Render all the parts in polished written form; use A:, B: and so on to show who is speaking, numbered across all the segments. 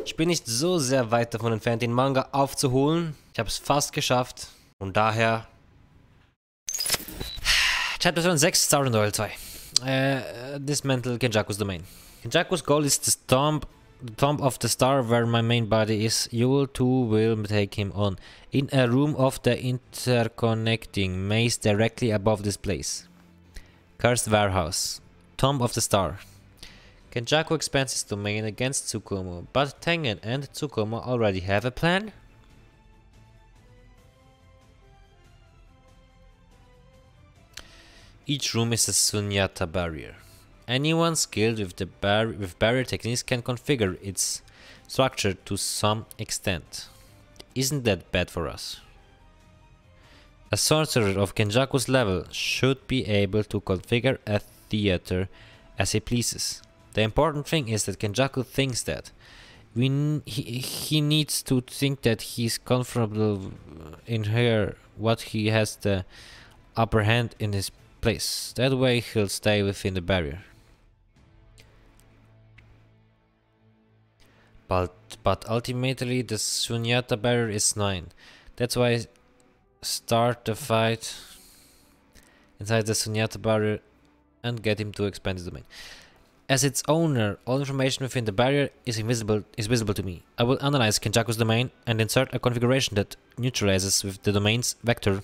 A: Ich bin nicht so sehr weit davon entfernt, den Manga aufzuholen. Ich habe es fast geschafft. Und daher... Chapter 6, Star and Oil 2. Dismantle Kenjaku's domain. Kenjaku's goal is the tomb of the star where my main body is. You too will take him on. In a room of the interconnecting maze directly above this place. Cursed warehouse. Tomb of the star. Kenjaku expands his domain against Tsukumo, but Tengen and Tsukumo already have a plan? Each room is a Sunyata barrier. Anyone skilled with barrier techniques can configure its structure to some extent. Isn't that bad for us? A sorcerer of Kenjaku's level should be able to configure a theater as he pleases. The important thing is that Kenjaku thinks that. He needs to think that he's comfortable in here, what he has the upper hand in his place. That way he'll stay within the barrier. But ultimately the Sunyata barrier is 9. That's why I start the fight inside the Sunyata barrier and get him to expand his domain. As its owner, all information within the barrier is visible to me. I will analyze Kenjaku's domain and insert a configuration that neutralizes with the domain's vector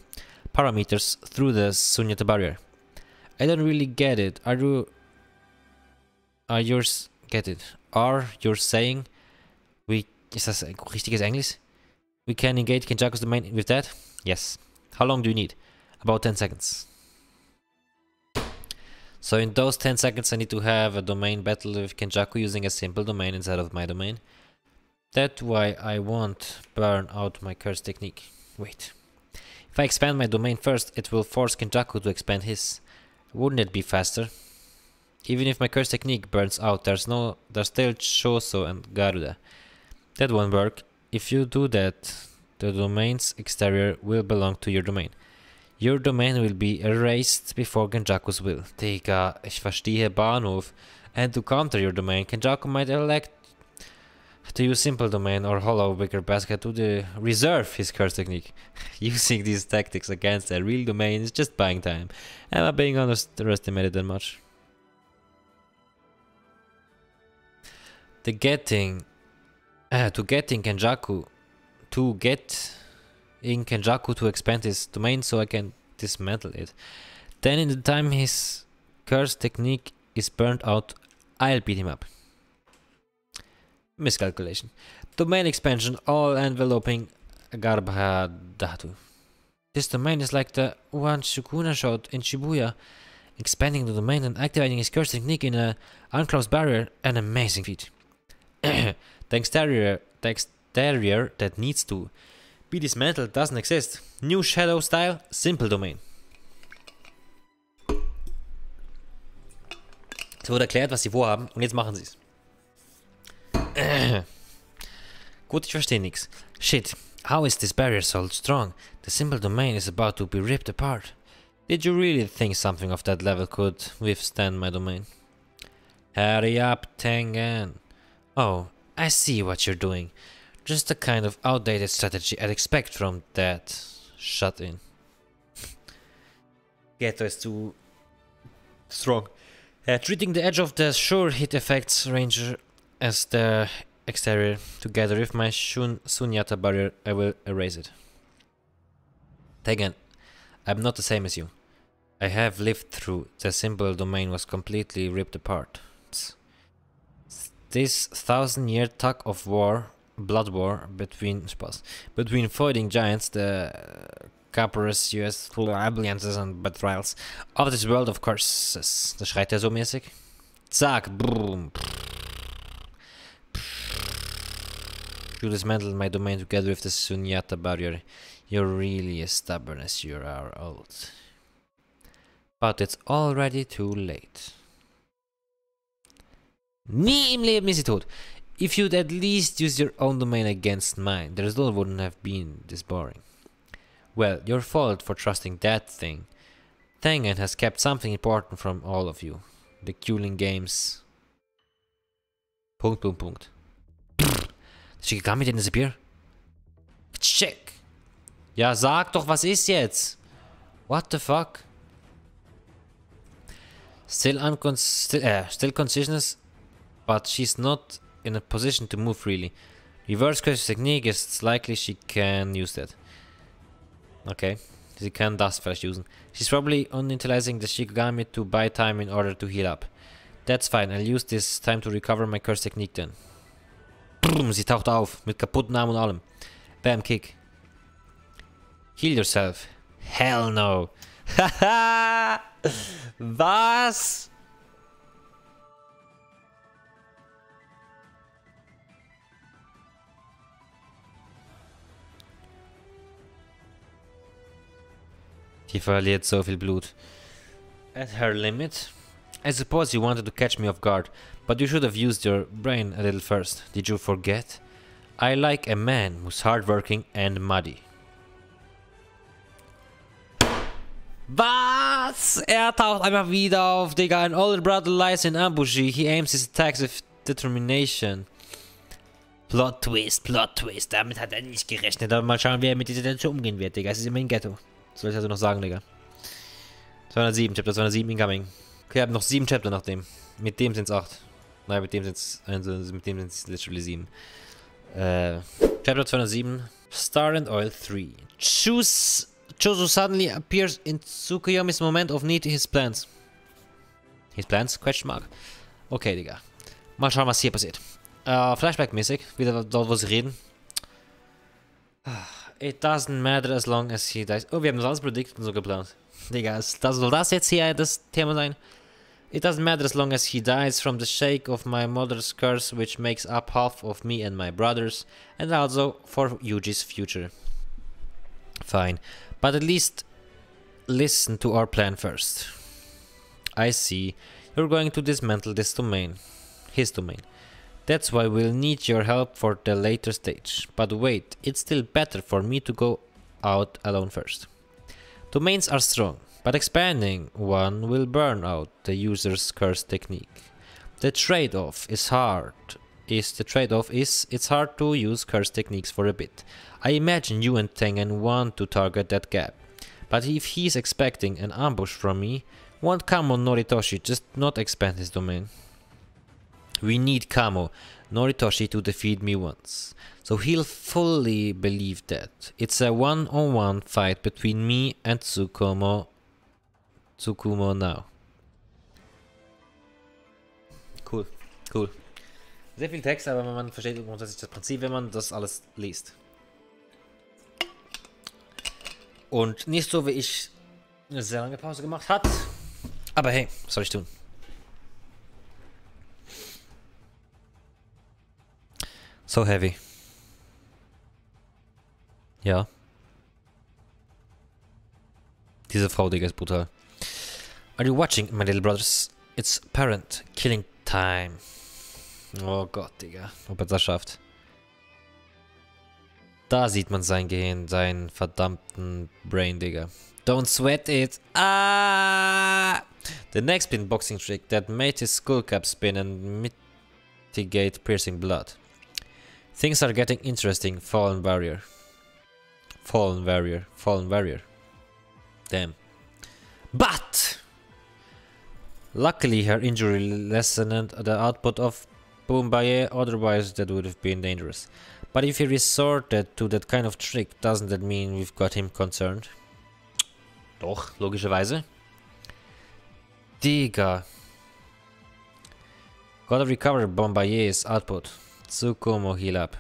A: parameters through the Sunyata barrier. I don't really get it. Are you saying ist das richtiges Englisch? We can engage Kenjaku's domain with that? Yes. How long do you need? About 10 seconds. So in those 10 seconds I need to have a domain battle with Kenjaku using a simple domain inside of my domain. That's why I won't burn out my curse technique. Wait. If I expand my domain first, it will force Kenjaku to expand his. Wouldn't it be faster? Even if my curse technique burns out, there's still Shoso and Garuda. That won't work. If you do that, the domain's exterior will belong to your domain. Your domain will be erased before Kenjaku's will. Digga, ich verstehe Bahnhof. And to counter your domain, Kenjaku might elect to use simple domain or hollow wicker basket to reserve his curse technique. Using these tactics against a real domain is just buying time. Am I being underestimated that much? To getting Kenjaku to expand his domain so I can dismantle it. Then in the time his curse technique is burnt out, I'll beat him up. Miscalculation. Domain expansion, all enveloping Garbhadatu. This domain is like the one Sukuna showed in Shibuya. Expanding the domain and activating his curse technique in an unclosed barrier, an amazing feat. The exterior that needs to be dismantled doesn't exist. New shadow style, simple domain. Es wurde erklärt, was sie vorhaben, und jetzt machen sie es. Gut, ich verstehe nichts. Shit, how is this barrier so strong? The simple domain is about to be ripped apart. Did you really think something of that level could withstand my domain? Hurry up, Tengen. Oh, I see what you're doing. Just the kind of outdated strategy I'd expect from that shut-in. Geto is too strong. Treating the edge of the sure hit effects ranger as the exterior together with my Sunyata barrier, I will erase it. Tengen, I'm not the same as you. I have lived through the simple domain was completely ripped apart. This 1000-year tug of war, blood war between fighting giants, the capricious US alliances and betrayals of this world of curses. Das schreit er so mäßig. Zack, boom. You dismantled my domain together with the Sunyata barrier. You're really as stubborn as you are old. But it's already too late. Nie im Leben ist sie tot. If you'd at least use your own domain against mine, the result wouldn't have been this boring. Well, your fault for trusting that thing. Tengen has kept something important from all of you. The Kulin Games. Punkt. Shikigami didn't disappear? Check. Ja, sag doch, was ist jetzt? What the fuck? Still consciousness, but she's not in a position to move freely. Reverse curse technique is likely she can use that. Okay. Sie kann das vielleicht usen. She's probably unutilizing the Shikigami to buy time in order to heal up. That's fine, I'll use this time to recover my curse technique then. Brrm, sie taucht auf, mit kaputten Armen und allem. Bam, Kick. Heal yourself. Hell no. Haha! Was? Die verliert so viel Blut. At her limit? I suppose you wanted to catch me off guard, but you should have used your brain a little first. Did you forget? I like a man who's hardworking and muddy. Was? Er taucht einfach wieder auf, Digga. An older brother lies in ambush. He aims his attacks with determination. Plot Twist, Plot Twist. Damit hat er nicht gerechnet. Aber mal schauen, wie er mit dieser Situation umgehen wird, Digga. Es ist immer ein Ghetto. Was soll ich also noch sagen, Digga? 207, Chapter 207 incoming. Okay, ich habe noch 7 Chapter nach dem. Mit dem sind es 8. Nein, mit dem sind es literally 7. Chapter 207. Star and Oil 3. Chozo suddenly appears in Tsukuyomi's moment of need. His plans. His plans? Question mark. Okay, Digga. Mal schauen, was hier passiert. Flashback-mäßig. Wieder dort, wo sie reden. It doesn't matter as long as he dies. Oh, wir haben das alles predicted und so geplant. Digga, soll das jetzt hier das Thema sein? It doesn't matter as long as he dies from the shake of my mother's curse, which makes up half of me and my brothers, and also for Yuji's future. Fine, but at least listen to our plan first. I see. You're going to dismantle this domain. His domain. That's why we'll need your help for the later stage. But wait, it's still better for me to go out alone first. Domains are strong, but expanding one will burn out the user's curse technique. The trade-off is it's hard to use curse techniques for a bit. I imagine you and Tengen want to target that gap. But if he's expecting an ambush from me, won't Kamo Noritoshi just not expand his domain? We need Kamo Noritoshi to defeat me once, so he'll fully believe that. It's a one-on-one fight between me and Tsukumo now. Cool, cool. Sehr viel Text, aber man versteht grundsätzlich das Prinzip, wenn man das alles liest. Und nicht so, wie ich eine sehr lange Pause gemacht hat. Aber hey, was soll ich tun? So heavy. Ja. Diese Frau, Digga, ist brutal. Are you watching, my little brothers? It's parent killing time. Oh Gott, Digga. Ob er das schafft. Da sieht man sein Gehirn, seinen verdammten Brain, Digga. Don't sweat it. Ah! The next spin boxing trick that made his skull cap spin and mitigate piercing blood. Things are getting interesting. Fallen warrior. Damn. But luckily her injury lessened the output of Boombaye, otherwise that would have been dangerous. But if he resorted to that kind of trick, doesn't that mean we've got him concerned? Doch, logischerweise. Digga. Gotta recover Bombaye's output. Tsukumo heal up.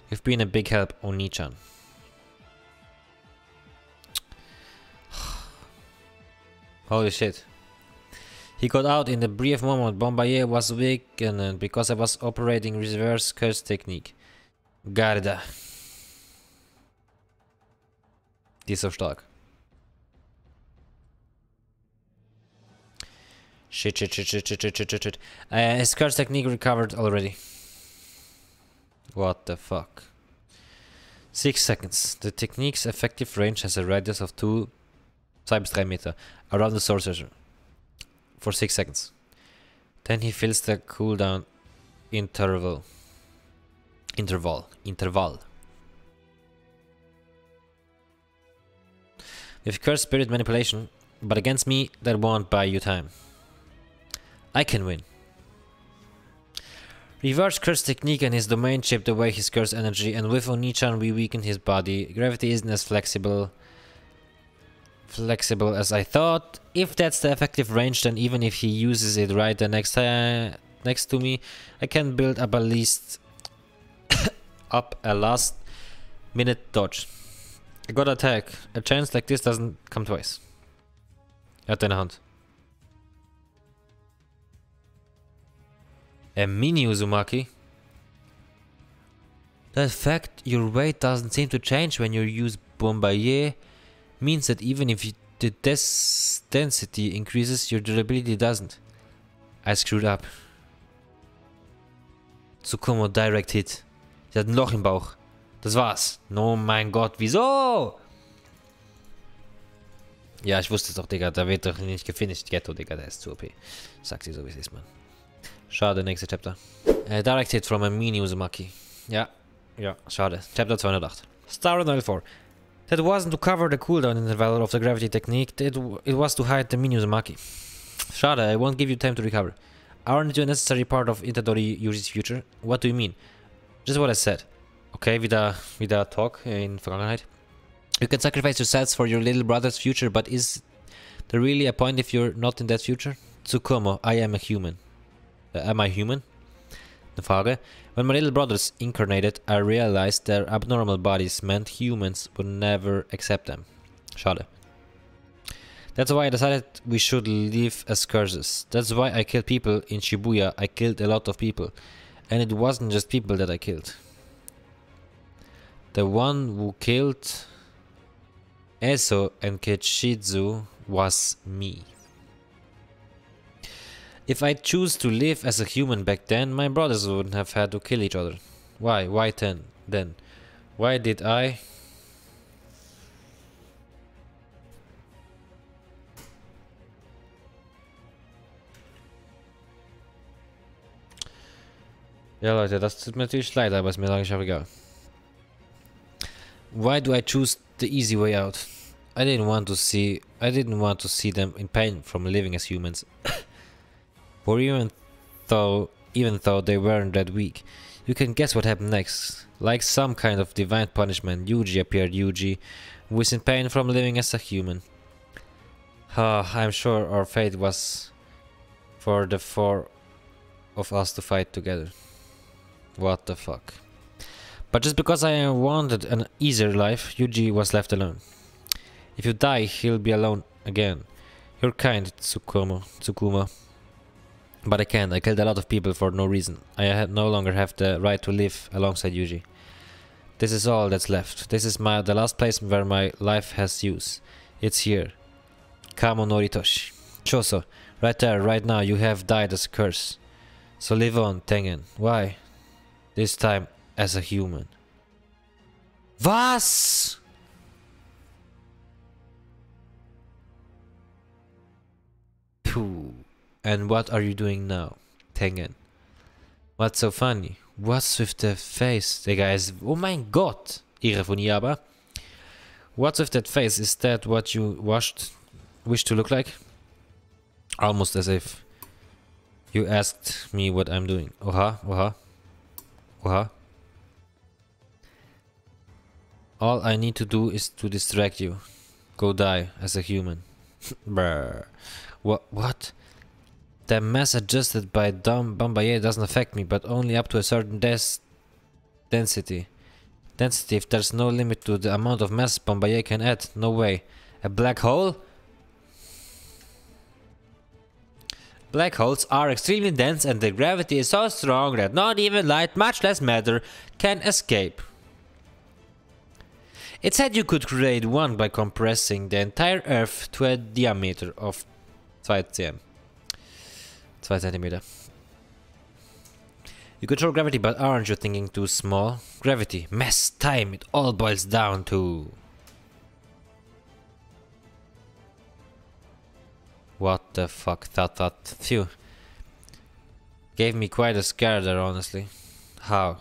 A: You've been a big help, Oni-chan. Holy shit. He got out in the brief moment Bombaye was weakened because I was operating reverse curse technique. Garda. Die ist so stark. Shit. His curse technique recovered already. What the fuck? 6 seconds. The technique's effective range has a radius of 2 bis 3 Meter around the sorcerer for 6 seconds. Then he fills the cooldown interval. Interval. With cursed spirit manipulation, but against me, that won't buy you time. I can win. Reverse curse technique and his domain chipped away his curse energy, and with Onichan we weakened his body. Gravity isn't as flexible as I thought. If that's the effective range, then even if he uses it right the next to me, I can build up a last minute dodge. I got attack. A chance like this doesn't come twice. Er hat deine Hand. A mini Uzumaki? The fact your weight doesn't seem to change when you use Bombardier means that even if the density increases, your durability doesn't. I screwed up. Tsukumo Direct Hit. Sie hat ein Loch im Bauch. Das war's. Oh mein Gott, wieso? Ja, ich wusste es doch, Digga. Da wird doch nicht gefinisht. Ghetto, Digga, der ist zu OP. Sagt sie so, wie es ist, Mann. Schade, nächste Chapter. Direct Hit from a mini Uzumaki. Ja, schade. Chapter 208. Star 04. That wasn't to cover the cooldown interval of the gravity technique. It was to hide the mini Uzumaki. Schade, I won't give you time to recover. Aren't you a necessary part of Itadori Yushi's future? What do you mean? Just what I said. Okay, wieder Talk in Vergangenheit. You can sacrifice your sets for your little brother's future, but is there really a point if you're not in that future? Tsukumo, I am a human. Am I human? The Frage. When my little brothers incarnated, I realized their abnormal bodies meant humans would never accept them. Schade. That's why I decided we should live as curses. That's why I killed people in Shibuya. I killed a lot of people. And it wasn't just people that I killed. The one who killed Eso and Ketshizu was me. If I choose to live as a human back then, my brothers wouldn't have had to kill each other. Why? Why then? Why did I? Ja, Leute, das tut mir natürlich leid, aber ist mir eigentlich auch egal. Why do I choose the easy way out? I didn't want to see them in pain from living as humans. Or even though they weren't that weak. You can guess what happened next. Like some kind of divine punishment, Yuji appeared. Yuji was in pain from living as a human. I'm sure our fate was for the four of us to fight together. What the fuck? But just because I wanted an easier life, Yuji was left alone. If you die, he'll be alone again. You're kind, Tsukumo. But I can't. I killed a lot of people for no reason. I no longer have the right to live alongside Yuji. This is all that's left. This is the last place where my life has use. It's here. Kamo Noritoshi. Choso. Right there, right now, you have died as a curse. So live on, Tengen. Why? This time as a human. Was? Phew. And what are you doing now, Tengen? What's so funny? What's with the face? The guys. Oh mein Gott! Ironie aber. What's with that face? Is that what you wish to look like? Almost as if you asked me what I'm doing. Oha. All I need to do is to distract you. Go die as a human. Brr. What? The mass adjusted by Bombardier doesn't affect me, but only up to a certain density. If there's no limit to the amount of mass Bombardier can add, no way. A black hole? Black holes are extremely dense and the gravity is so strong that not even light, much less matter, can escape. It said you could create one by compressing the entire Earth to a diameter of 2 cm. 2 centimeter. You control gravity, but aren't you thinking too small? Gravity, mass, time, it all boils down to... What the fuck? Thought. Phew. Gave me quite a scare there, honestly. How?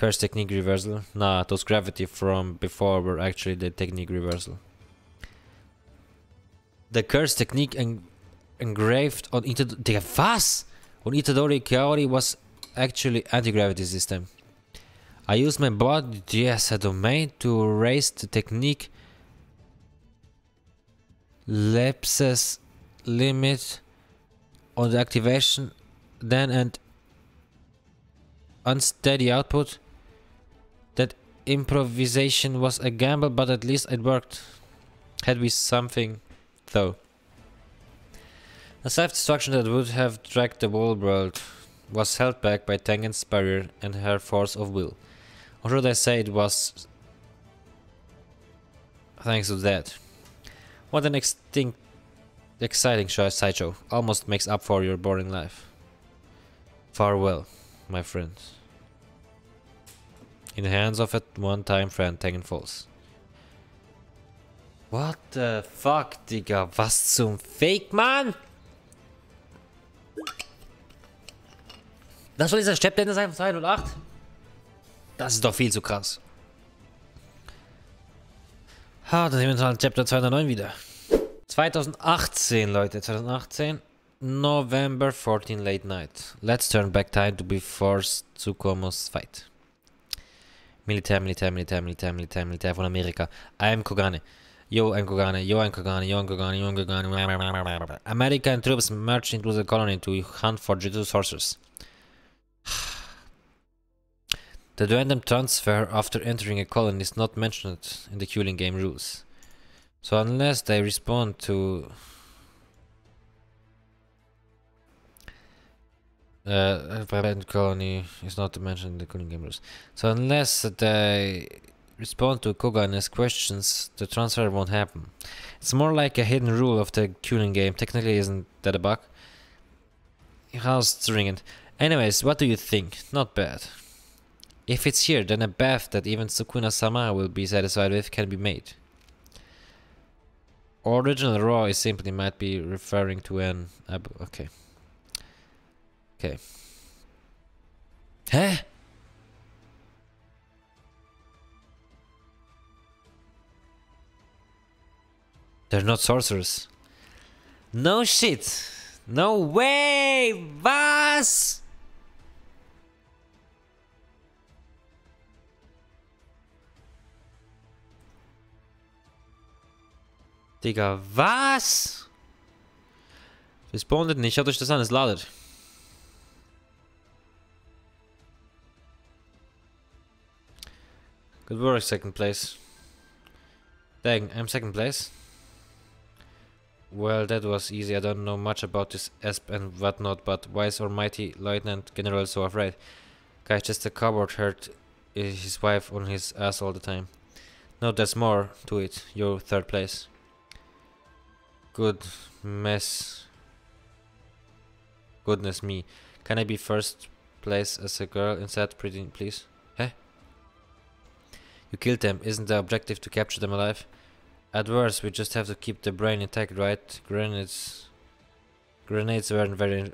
A: Curse technique reversal. Nah, those gravity from before were actually the technique reversal. The curse technique engraved on Itadori. Was? On Itadori Kaori was actually anti-gravity system. I used my body as a domain to raise the technique lapses limit on the activation, then and unsteady output. That improvisation was a gamble, but at least it worked. Had we something though. A self-destruction that would have dragged the whole world was held back by Tengen's barrier and her force of will. Or should I say it was thanks to that. What an exciting sideshow. Almost makes up for your boring life. Farewell, my friends. In the hands of a one-time friend, Tengen Falls. What the fuck, Digga? Was zum Fake, Mann? Das soll dieser Steppblende sein von 208? Das ist doch viel zu krass. Ha, dann sehen wir uns halt Chapter 209 wieder. 2018, Leute, 2018. November 14 late night. Let's turn back time to before Tsukumo's fight. Militär von Amerika. I am Kogane. Yo, I'm Kogane. Yo, I'm Kogane. Yo, I'm Kogane. Yo, I'm Kogane. American troops marched into the colony to hunt for Jujutsu sorcerers. The random transfer after entering a colony is not mentioned in the Cooling game rules. So unless they respond to colony is not mentioned in the Cooling game rules. So unless they respond to Kogane's questions, the transfer won't happen. It's more like a hidden rule of the Cooling game. Technically, isn't that a bug? How's stringent? Anyways, what do you think? Not bad. If it's here, then a bath that even Sukuna-sama will be satisfied with can be made. Original raw is simply might be referring to an... okay. Okay. Huh? They're not sorcerers. No shit. No way. Was? Digga, was? Respawnet nicht, schaut euch das an, es ladet. Good work, second place. Dang, I'm second place. Well, that was easy. I don't know much about this ESP and whatnot, but why is Almighty Lieutenant General so afraid? Guy's just a coward, hurt his wife on his ass all the time. No, there's more to it. You're third place. Good mess. Goodness me. Can I be first place as a girl instead, pretty please? Huh? You killed them. Isn't the objective to capture them alive? At worst, we just have to keep the brain intact, right? Grenades weren't very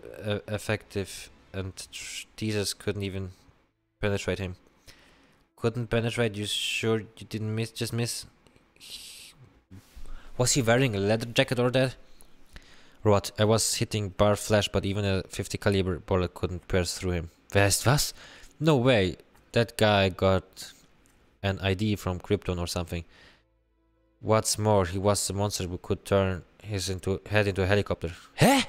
A: effective, and Jesus couldn't even penetrate him. Couldn't penetrate? You sure you didn't miss? Just miss? Was he wearing a leather jacket or that? Or what? I was hitting bar flash, but even a 50 caliber bullet couldn't pierce through him. Was? No way. That guy got an ID from Krypton or something. What's more, he was a monster who could turn his head into a helicopter. Huh?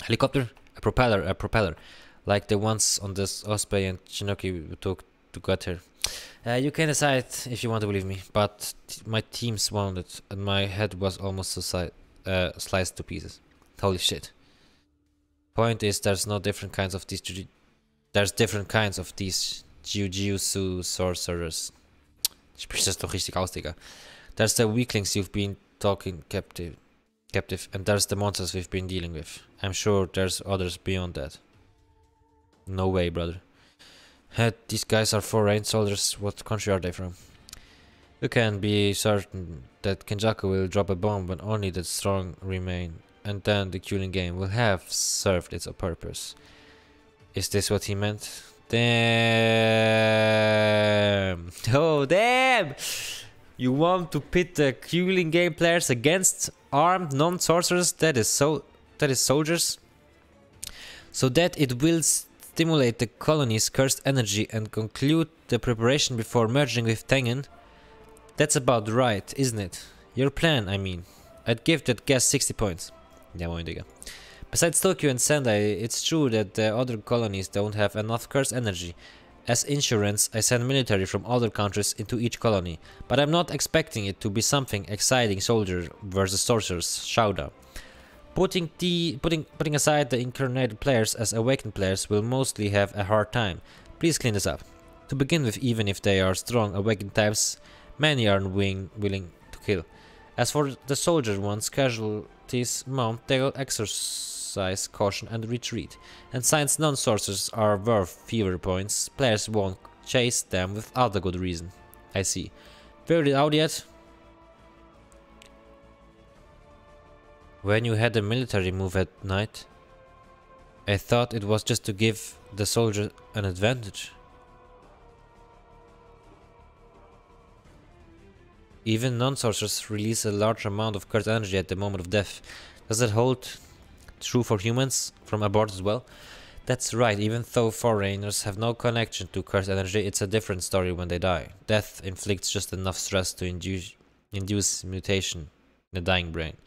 A: Helicopter? A propeller. Like the ones on this Osprey and Chinoki we took to get here. You can decide if you want to believe me, but my team's wounded and my head was almost sliced to pieces. Holy shit. Point is, there's different kinds of these Jujutsu sorcerers. Ich spreche das doch richtig aus, Digga. There's the weaklings you've been talking captive, and there's the monsters we've been dealing with. I'm sure there's others beyond that. No way, brother. These guys are foreign soldiers. What country are they from? You can be certain that Kenjaku will drop a bomb when only the strong remain, and then the Cooling game will have served its purpose. Is this what he meant? Damn. Oh, damn. You want to pit the cooling game players against armed non-sorcerers, that is soldiers, so that it will stimulate the colony's cursed energy and conclude the preparation before merging with Tengen. That's about right, isn't it? Your plan, I mean. I'd give that guess 60 points. Ja, moin, Digga. Besides Tokyo and Sendai, it's true that the other colonies don't have enough cursed energy. As insurance, I send military from other countries into each colony, but I'm not expecting it to be something exciting soldier versus sorcerers showdown. Putting aside the incarnated players as awakened players will mostly have a hard time. Please clean this up. To begin with, even if they are strong awakened types, many aren't willing to kill. As for the soldier ones, casualties mount, they'll exercise caution and retreat. And since non-sorcerers are worth fewer points, players won't chase them without a good reason. I see. Figured it out yet? When you had a military move at night, I thought it was just to give the soldier an advantage. Even non-sorcerers release a large amount of cursed energy at the moment of death. Does that hold true for humans from aboard as well? That's right, even though foreigners have no connection to cursed energy, it's a different story when they die. Death inflicts just enough stress to induce mutation in the dying brain.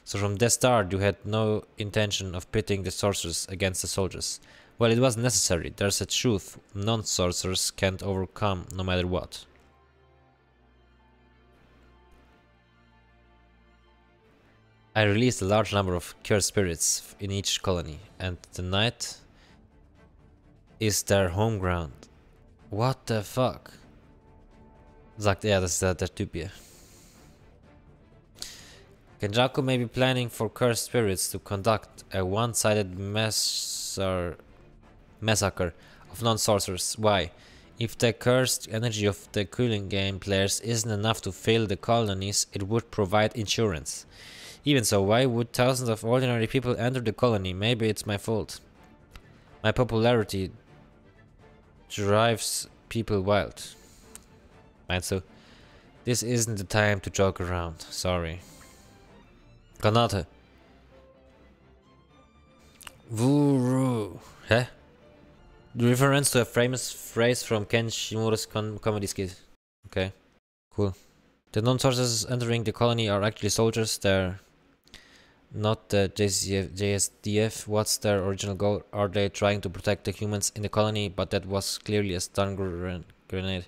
A: So from the start you had no intention of pitting the sorcerers against the soldiers. Well, it wasn't necessary. There's a truth non-sorcerers can't overcome no matter what. I released a large number of cursed spirits in each colony, and the night is their home ground. What the fuck? Sagt er, das ist der Typ hier. Kenjaku may be planning for cursed spirits to conduct a one-sided massacre of non-sorcerers. Why? If the cursed energy of the cooling game players isn't enough to fill the colonies, it would provide insurance. Even so, why would thousands of ordinary people enter the colony? Maybe it's my fault. My popularity drives people wild. Meinst du? This isn't the time to joke around. Sorry. Granate. Wuru. Hä? The reference to a famous phrase from Ken Shimura's comedy skit. Okay. Cool. The non-sorcerers entering the colony are actually soldiers. They're not the JSDF. What's their original goal? Are they trying to protect the humans in the colony? But that was clearly a stun grenade.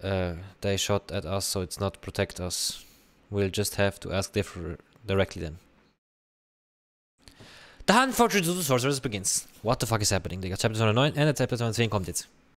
A: They shot at us, so it's not protect us. We'll just have to ask directly then. The hunt for the sorcerers begins. What the fuck is happening, Digga? Chapter 209 and Chapter 210 kommt jetzt.